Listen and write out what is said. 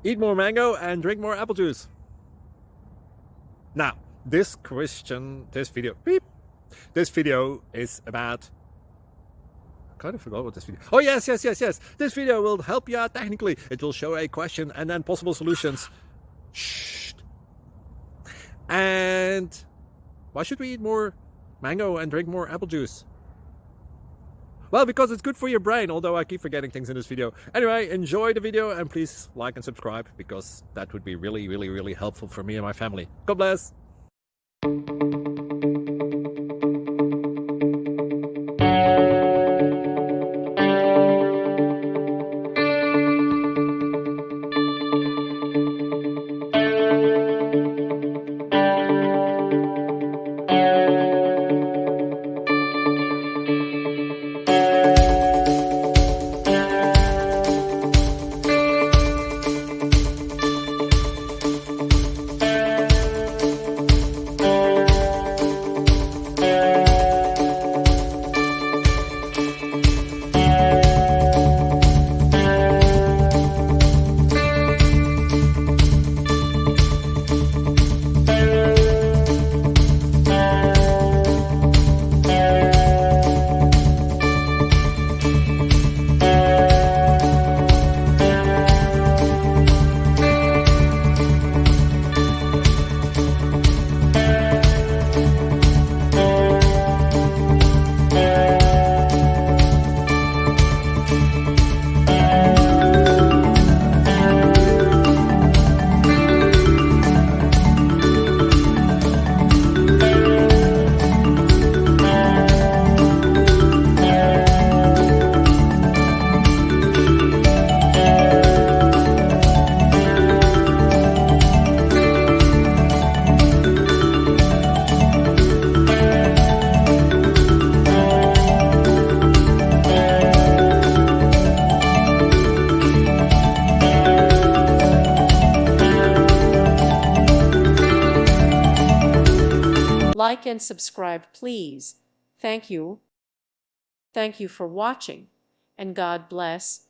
Eat more mango and drink more apple juice. Now, this video is about... I kind of forgot what this video... Oh, yes. This video will help you out technically. It will show a question and then possible solutions. Shh. And why should we eat more mango and drink more apple juice? Well, because it's good for your brain, although I keep forgetting things in this video. Anyway, enjoy the video and please like and subscribe, because that would be really helpful for me and my family. God bless! Like and subscribe, please. Thank you. Thank you for watching, and God bless.